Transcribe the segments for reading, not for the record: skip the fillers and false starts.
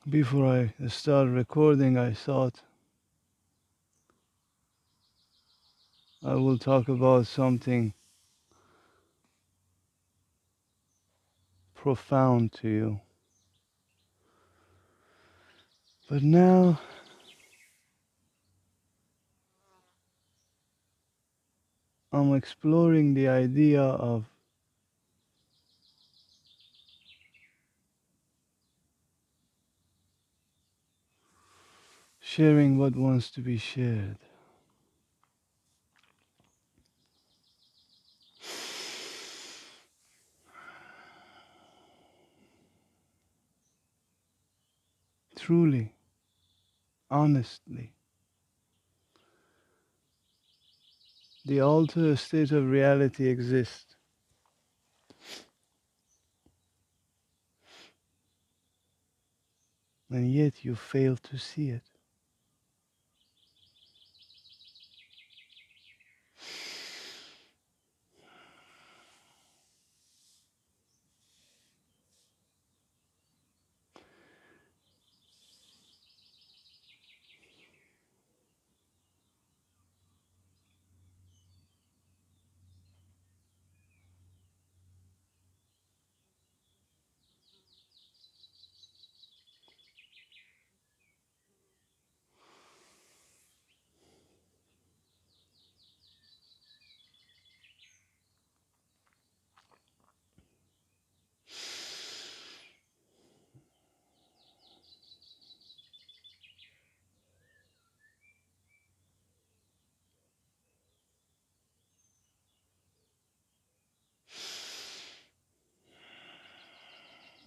Before I start recording, I thought I will talk about something profound to you. But now I'm exploring the idea of sharing what wants to be shared. Truly, honestly, the altered state of reality exists, and yet you fail to see it.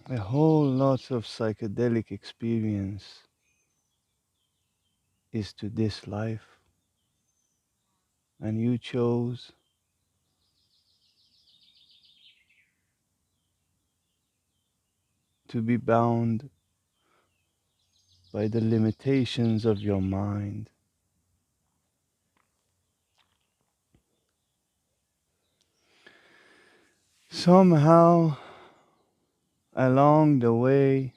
A whole lot of psychedelic experience is to this life, and you chose to be bound by the limitations of your mind. Somehow, along the way,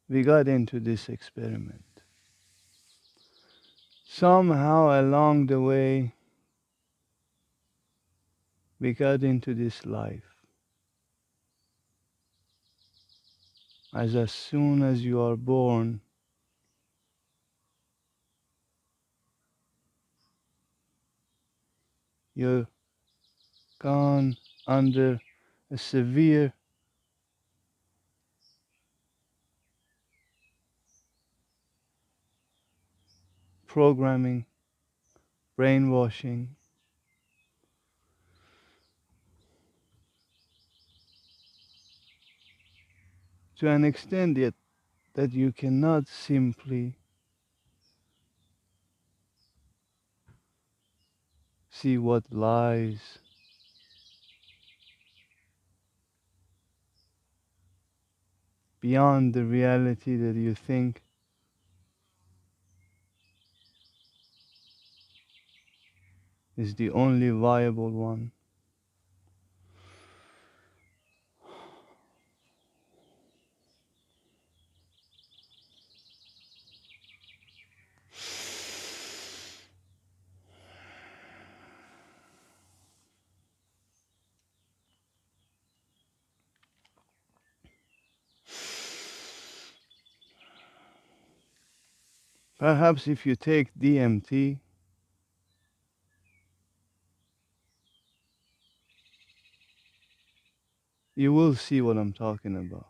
we got into this experiment. Somehow, along the way, we got into this life. As soon as you are born, you're gone under a severe programming, brainwashing, to an extent yet that you cannot simply see what lies beyond the reality that you think is the only viable one. Perhaps if you take DMT, you will see what I'm talking about.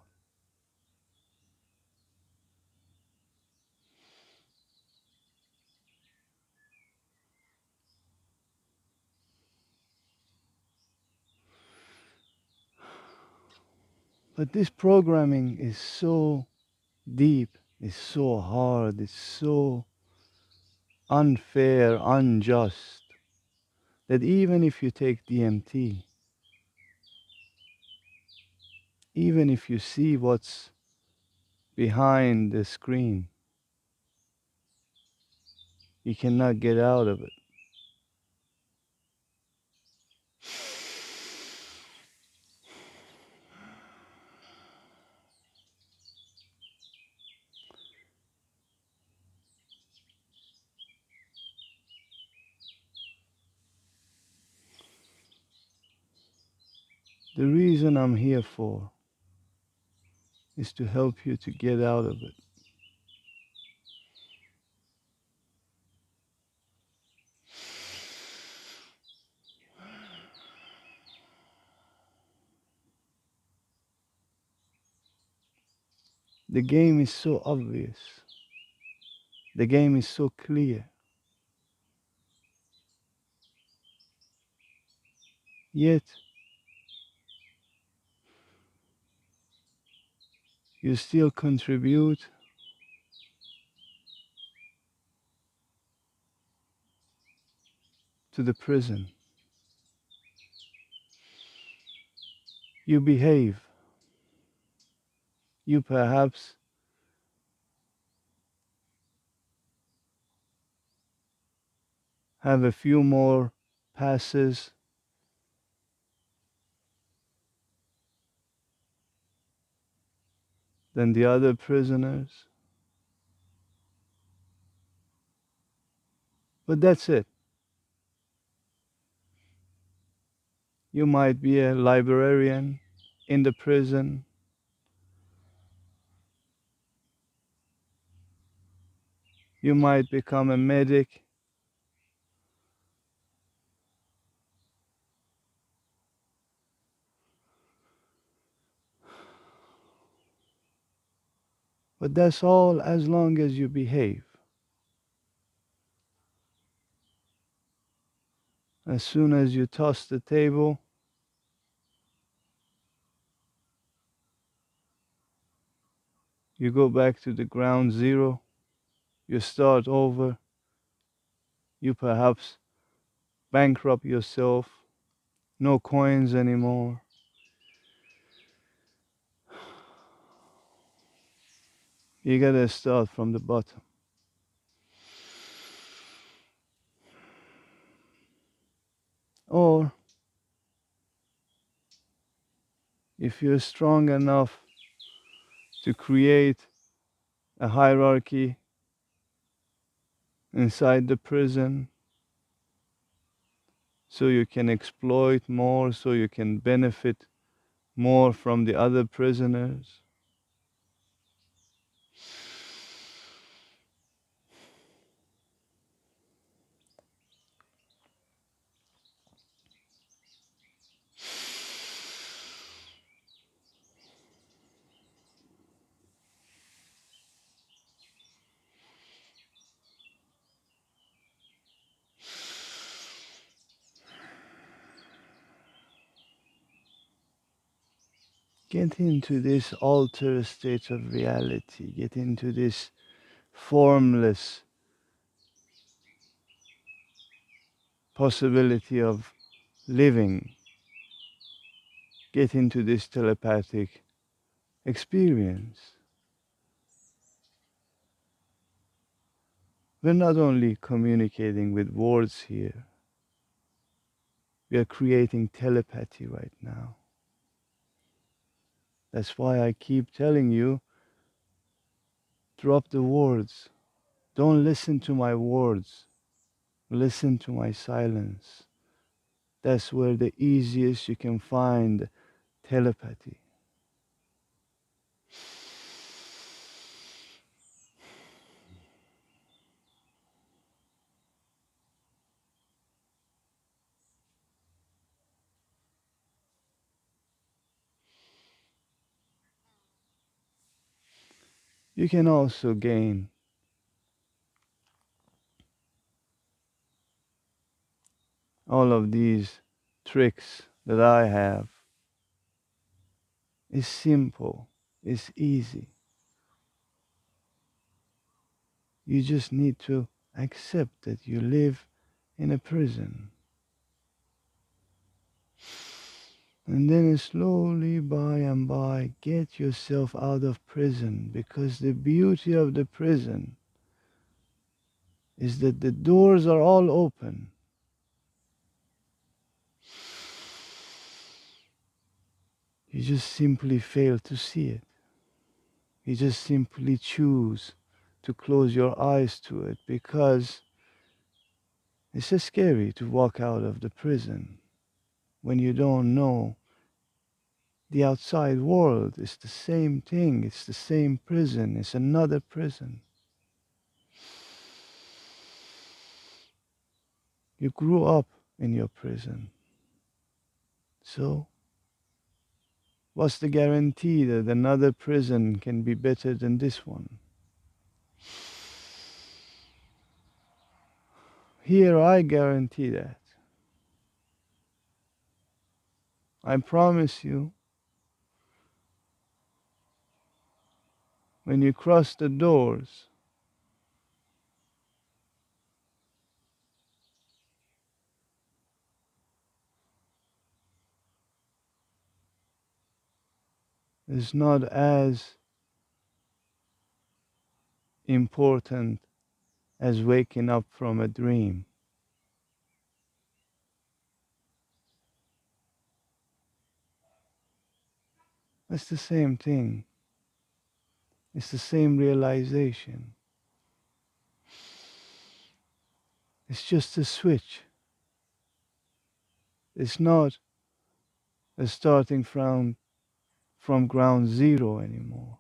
But this programming is so deep, it's so hard, it's so unfair, unjust, that even if you take DMT, even if you see what's behind the screen, you cannot get out of it. The reason I'm here for is to help you to get out of it. The game is so obvious. The game is so clear. Yet, you still contribute to the prison. You behave. You perhaps have a few more passes than the other prisoners. But that's it. You might be a librarian in the prison. You might become a medic. But that's all as long as you behave. As soon as you toss the table, you go back to the ground zero. You start over. You perhaps bankrupt yourself. No coins anymore. You gotta start from the bottom. Or if you're strong enough to create a hierarchy inside the prison so you can exploit more, so you can benefit more from the other prisoners. Get into this altered state of reality. Get into this formless possibility of living. Get into this telepathic experience. We're not only communicating with words here, we are creating telepathy right now. That's why I keep telling you, drop the words. Don't listen to my words. Listen to my silence. That's where the easiest you can find telepathy. You can also gain all of these tricks that I have. It's simple, it's easy. You just need to accept that you live in a prison. And then slowly by and by get yourself out of prison, because the beauty of the prison is that the doors are all open. You just simply fail to see it. You just simply choose to close your eyes to it, because it's so scary to walk out of the prison when you don't know The outside world is the same thing. It's the same prison. It's another prison. You grew up in your prison. So, what's the guarantee that another prison can be better than this one? Here, I guarantee that. I promise you, when you cross the doors, it's not as important as waking up from a dream. It's the same thing. It's the same realization. It's just a switch. It's not a starting from ground zero anymore.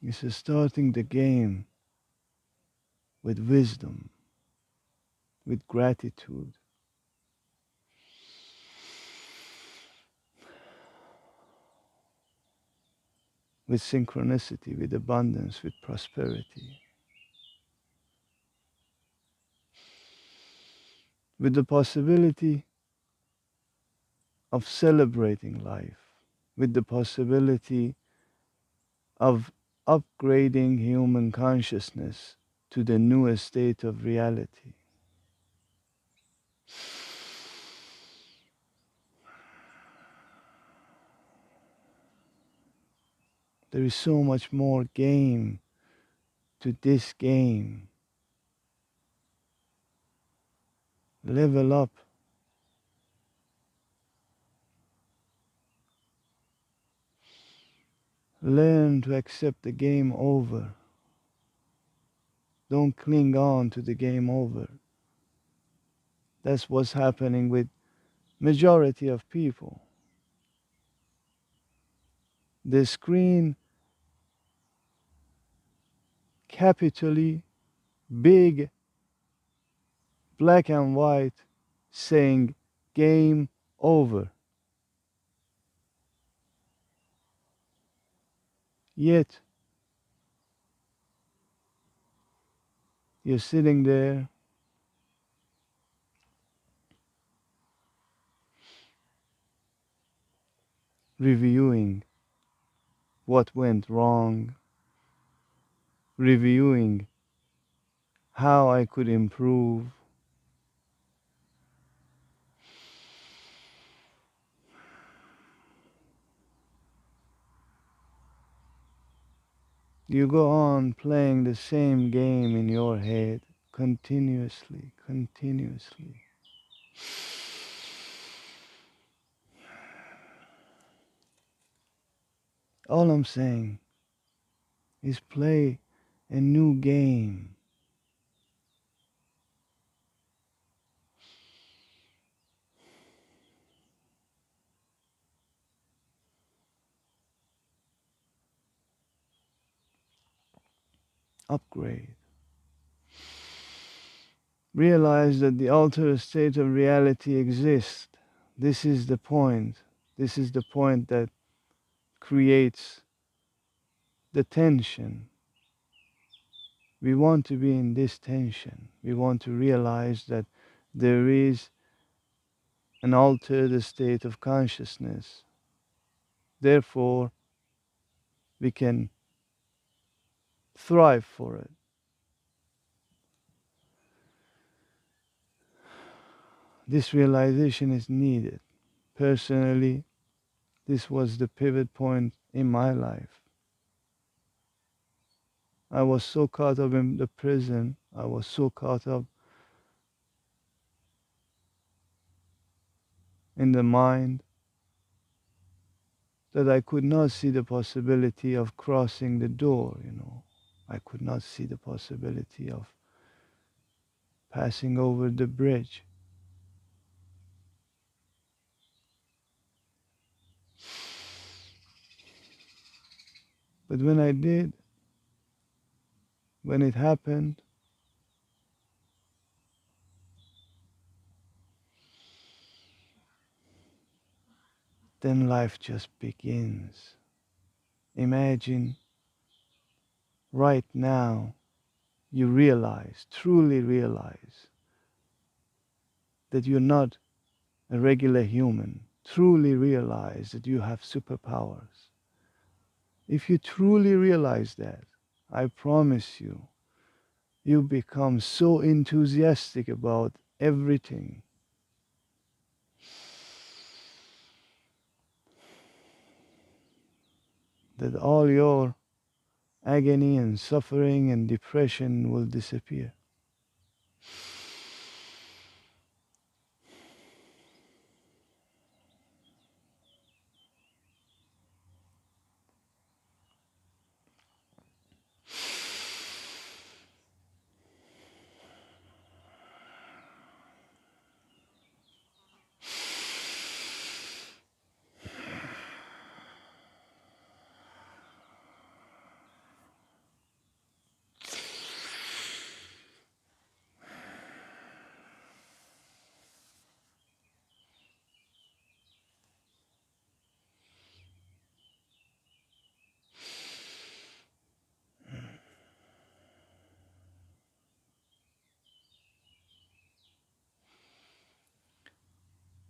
It's a starting the game with wisdom, with gratitude, with synchronicity, with abundance, with prosperity, with the possibility of celebrating life, with the possibility of upgrading human consciousness to the newest state of reality. There is so much more game to this game. Level up. Learn to accept the game over. Don't cling on to the game over. That's what's happening with majority of people. The screen capitally big black and white saying game over. Yet you're sitting there reviewing what went wrong, reviewing how I could improve. You go on playing the same game in your head continuously, continuously. All I'm saying is play a new game. Upgrade. Realize that the altered state of reality exists. This is the point. This is the point that creates the tension. We want to be in this tension. We want to realize that there is an altered state of consciousness. Therefore, we can thrive for it. This realization is needed. Personally, this was the pivot point in my life. I was so caught up in the prison. I was so caught up in the mind that I could not see the possibility of crossing the door. I could not see the possibility of passing over the bridge. But when I did, when it happened, then life just begins. Imagine right now you realize, truly realize, that you're not a regular human, truly realize that you have superpowers. If you truly realize that, I promise you, you become so enthusiastic about everything that all your agony and suffering and depression will disappear.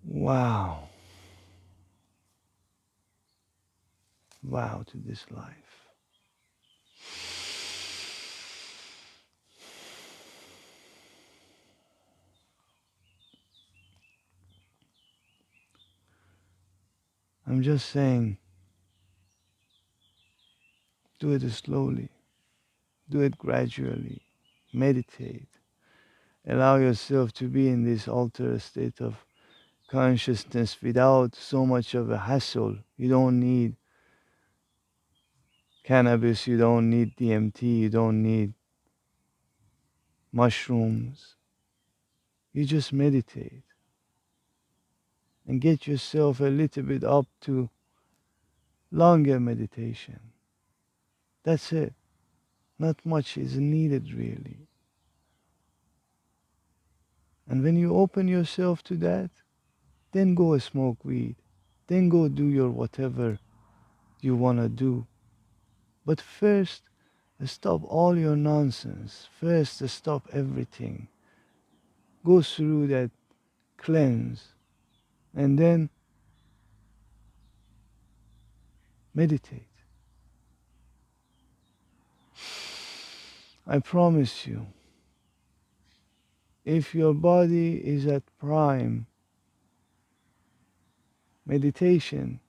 Wow. Wow to this life. I'm just saying, do it slowly, do it gradually, meditate, allow yourself to be in this altered state of consciousness without so much of a hassle. You don't need cannabis, you don't need DMT, you don't need mushrooms. You just meditate and get yourself a little bit up to longer meditation. That's it. Not much is needed really. And when you open yourself to that, then go smoke weed. Then go do your whatever you want to do. But first, stop all your nonsense. First, stop everything. Go through that cleanse and then meditate. I promise you, if your body is at prime, meditation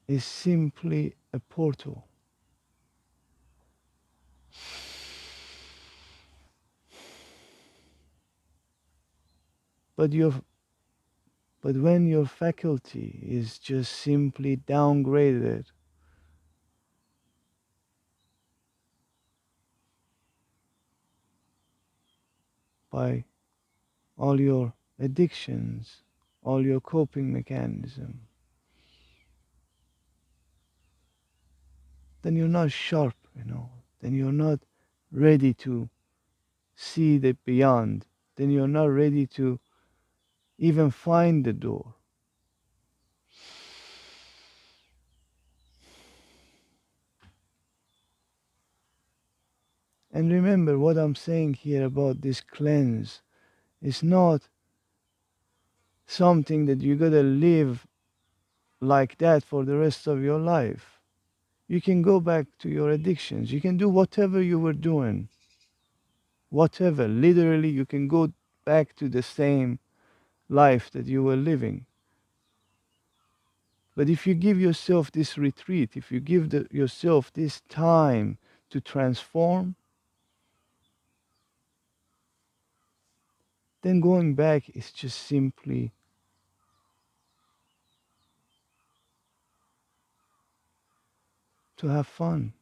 is simply a portal. But your but when your faculty is just simply downgraded by all your addictions, all your coping mechanism, then you're not sharp, then you're not ready to see the beyond, then you're not ready to even find the door. And remember what I'm saying here about this cleanse is not something that you gotta live like that for the rest of your life. You can go back to your addictions. You can do whatever you were doing. Whatever. Literally, you can go back to the same life that you were living. But if you give yourself this retreat, if you give yourself this time to transform, then going back is just simply to have fun.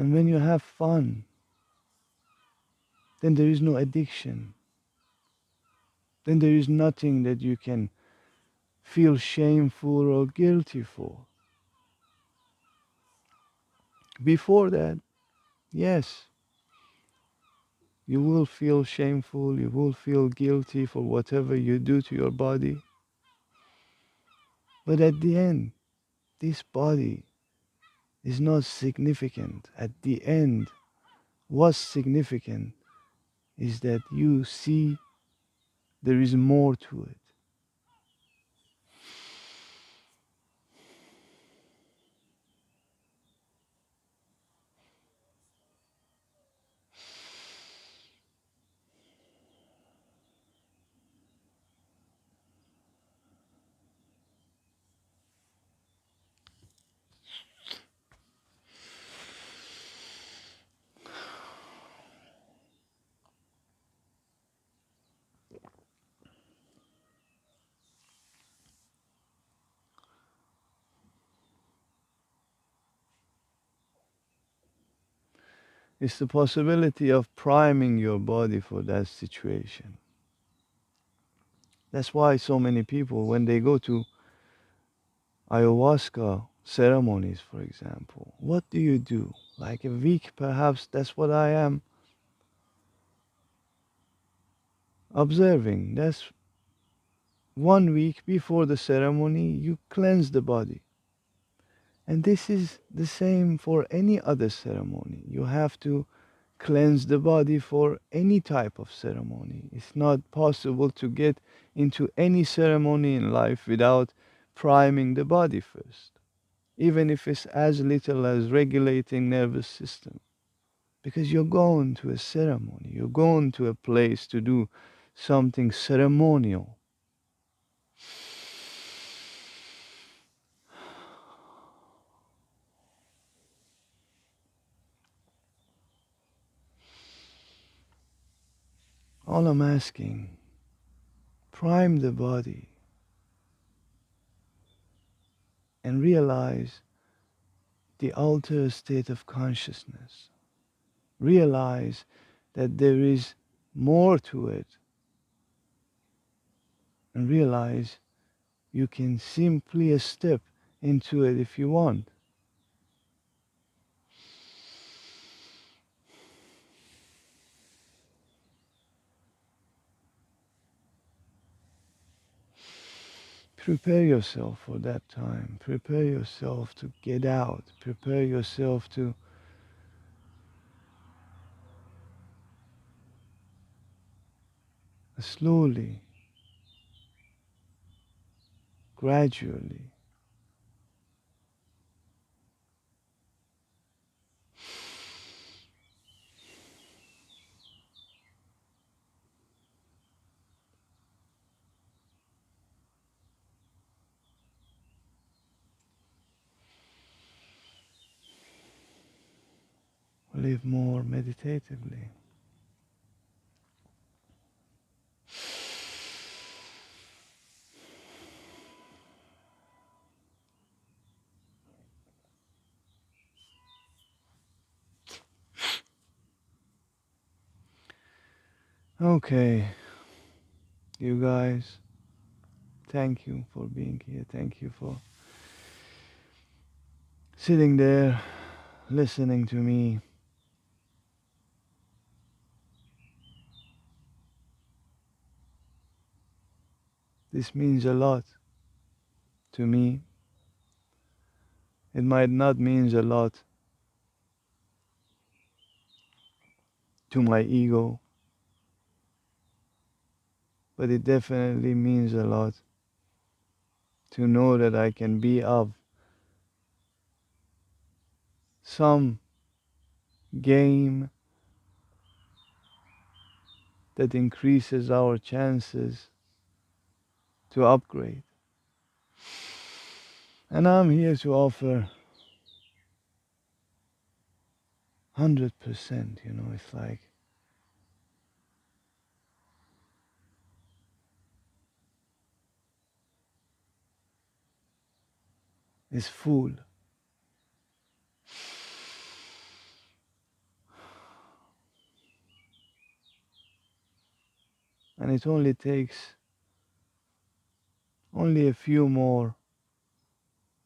And when you have fun, then there is no addiction. Then there is nothing that you can feel shameful or guilty for. Before that, yes, you will feel shameful, you will feel guilty for whatever you do to your body. But at the end, this body is not significant. At the end, what's significant is that you see there is more to it. It's the possibility of priming your body for that situation. That's why so many people, when they go to ayahuasca ceremonies, for example, what do you do? Like a week, perhaps, that's what I am observing. That's 1 week before the ceremony, you cleanse the body. And this is the same for any other ceremony. You have to cleanse the body for any type of ceremony. It's not possible to get into any ceremony in life without priming the body first, even if it's as little as regulating nervous system. Because you're going to a ceremony, you're going to a place to do something ceremonial. All I'm asking, prime the body and realize the altered state of consciousness. Realize that there is more to it, and realize you can simply step into it if you want. Prepare yourself for that time. Prepare yourself to get out. Prepare yourself to slowly, gradually live more meditatively. Okay, you guys, thank you for being here. Thank you for sitting there, listening to me. This means a lot to me. It might not mean a lot to my ego, but it definitely means a lot to know that I can be of some game that increases our chances to upgrade. And I'm here to offer 100%, it's like it's full. And it only takes only a few more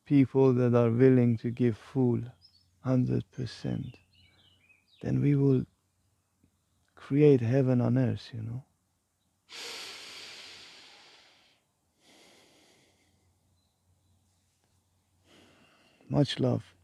people that are willing to give full 100%. Then we will create heaven on earth, you know. Much love.